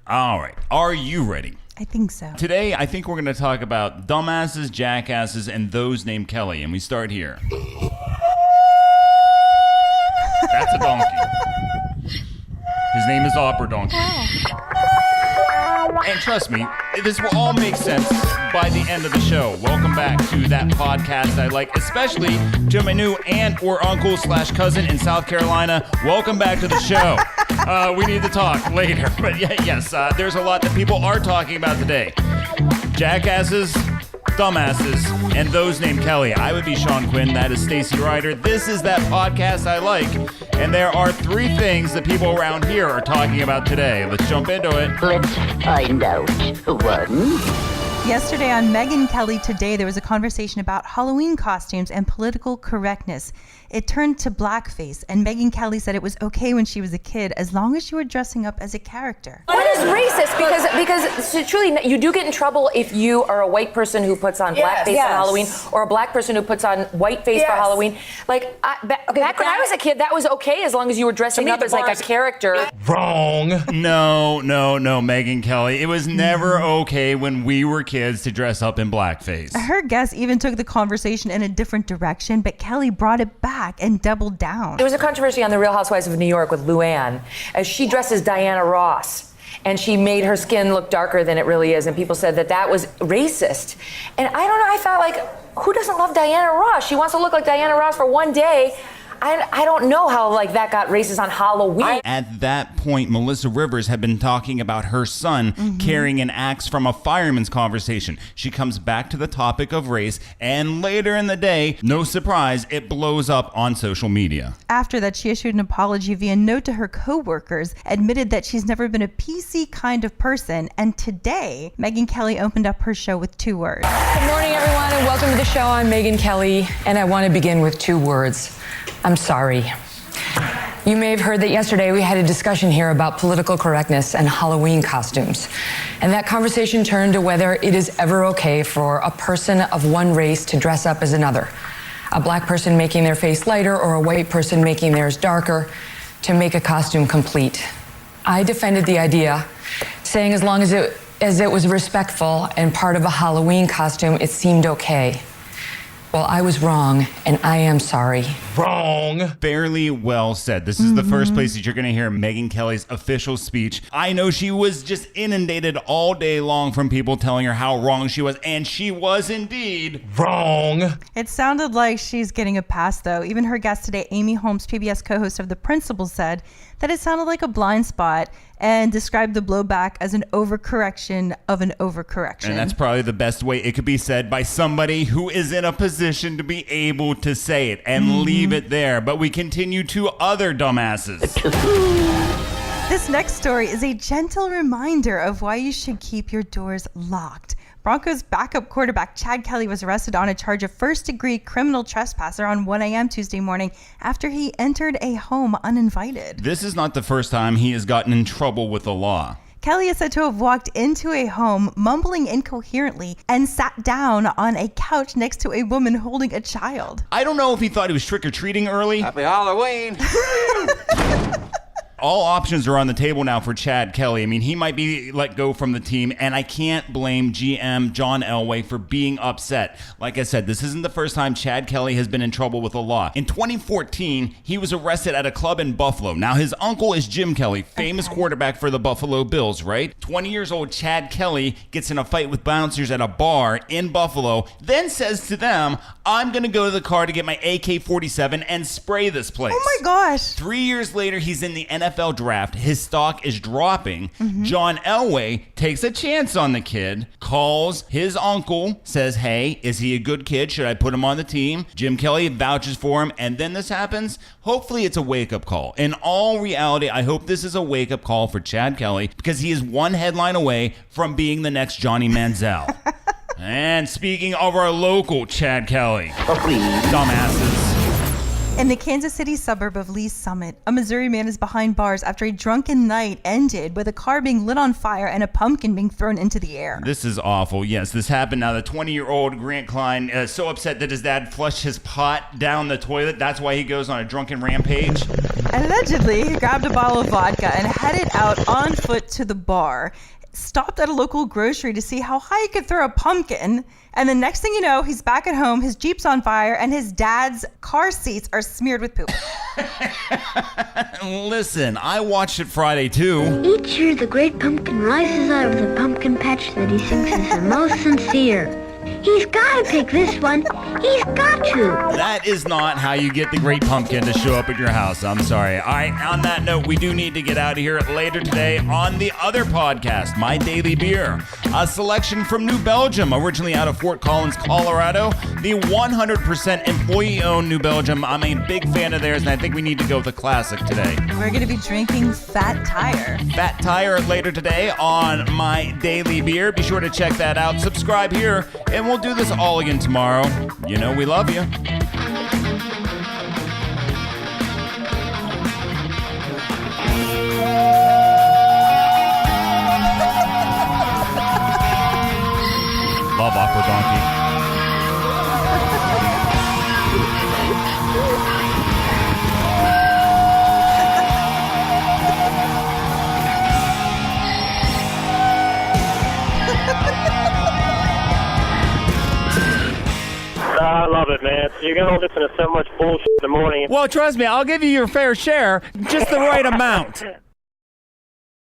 All right. Are you ready? I think so. Today, I think we're going to talk about dumbasses, jackasses, and those named Kelly. And we start here. That's a donkey. His name is Opera Donkey. And trust me, this will all make sense by the end of the show. Welcome back to That Podcast I Like, especially to my new aunt or uncle / cousin in South Carolina. Welcome back to the show. We need to talk later. But yes, there's a lot that people are talking about today. Jackasses, dumbasses, and those named Kelly. I would be Sean Quinn. That is Stacy Ryder. This is That Podcast I Like. And there are 3 things that people around here are talking about today. Let's jump into it. Let's find out. 1. Yesterday on Megyn Kelly Today, there was a conversation about Halloween costumes and political correctness. It turned to blackface, and Megyn Kelly said it was okay when she was a kid as long as you were dressing up as a character. What is racist? Because truly, you do get in trouble if you are a white person who puts on blackface for Halloween, or a black person who puts on whiteface for Halloween. Like, back when I was a kid, that was okay as long as you were dressing up as like a character. Wrong. No, Megyn Kelly. It was never okay when we were kids to dress up in blackface. Her guest even took the conversation in a different direction, but Kelly brought it back and doubled down. There was a controversy on The Real Housewives of New York with Luann, as she dressed as Diana Ross, and she made her skin look darker than it really is, and people said that was racist. And I don't know, I thought, like, who doesn't love Diana Ross? She wants to look like Diana Ross for one day. I don't know how that got racist on Halloween. At that point, Melissa Rivers had been talking about her son carrying an axe from a fireman's conversation. She comes back to the topic of race, and later in the day, no surprise, it blows up on social media. After that, she issued an apology via note to her co-workers, admitted that she's never been a PC kind of person, and today, Megyn Kelly opened up her show with 2 words. Good morning, everyone, and welcome to the show. I'm Megyn Kelly, and I want to begin with 2 words. I'm sorry. You may have heard that yesterday we had a discussion here about political correctness and Halloween costumes. And that conversation turned to whether it is ever okay for a person of one race to dress up as another. A black person making their face lighter or a white person making theirs darker to make a costume complete. I defended the idea, saying as long as it was respectful and part of a Halloween costume, it seemed okay. Well, I was wrong, and I am sorry. Wrong. Fairly well said. This is the first place that you're going to hear Megyn Kelly's official speech. I know she was just inundated all day long from people telling her how wrong she was, and she was indeed wrong. It sounded like she's getting a pass, though. Even her guest today, Amy Holmes, PBS co-host of The Principal, said that it sounded like a blind spot and described the blowback as an overcorrection of an overcorrection. And that's probably the best way it could be said by somebody who is in a position to be able to say it and leave it there. But we continue to other dumbasses. This next story is a gentle reminder of why you should keep your doors locked. Broncos backup quarterback Chad Kelly was arrested on a charge of first-degree criminal trespasser on 1 a.m. Tuesday morning after he entered a home uninvited. This is not the first time he has gotten in trouble with the law. Kelly is said to have walked into a home mumbling incoherently and sat down on a couch next to a woman holding a child. I don't know if he thought he was trick-or-treating early. Happy Halloween! All options are on the table now for Chad Kelly. I mean, he might be let go from the team, and I can't blame GM John Elway for being upset. Like I said, this isn't the first time Chad Kelly has been in trouble with the law. In 2014, he was arrested at a club in Buffalo. Now, his uncle is Jim Kelly, famous quarterback for the Buffalo Bills, right? 20 years old Chad Kelly gets in a fight with bouncers at a bar in Buffalo, then says to them, I'm going to go to the car to get my AK-47 and spray this place. Oh my gosh. 3 years later, he's in the NFL draft. His stock is dropping. John Elway takes a chance on the kid, calls his uncle, says, hey, is he a good kid? Should I put him on the team? Jim Kelly vouches for him, and then this happens. Hopefully it's a wake-up call. In all reality, I hope this is a wake-up call for Chad Kelly because he is one headline away from being the next Johnny Manziel. And speaking of our local Chad Kelly, dumbasses. In the Kansas City suburb of Lee's Summit, a Missouri man is behind bars after a drunken night ended with a car being lit on fire and a pumpkin being thrown into the air. This is awful. Yes, this happened. Now, the 20-year-old Grant Klein is so upset that his dad flushed his pot down the toilet. That's why he goes on a drunken rampage. Allegedly, he grabbed a bottle of vodka and headed out on foot to the bar. Stopped at a local grocery to see how high he could throw a pumpkin. And the next thing you know, he's back at home, his Jeep's on fire, and his dad's car seats are smeared with poop. Listen, I watched it Friday too. Each year, the great pumpkin rises out of the pumpkin patch that he thinks is the most sincere. He's got to pick this one. He's got to. That is not how you get the great pumpkin to show up at your house. I'm sorry. All right, on that note, we do need to get out of here later today on the other podcast, My Daily Beer. A selection from New Belgium, originally out of Fort Collins, Colorado. The 100% employee-owned New Belgium. I'm a big fan of theirs, and I think we need to go with a classic today. We're going to be drinking Fat Tire. Fat Tire later today on My Daily Beer. Be sure to check that out. Subscribe here, and we'll do this all again tomorrow. You know we love you. Love Opera Donkey. I love it, man. You're going to listen to so much bullshit in the morning. Well, trust me, I'll give you your fair share, just the right amount.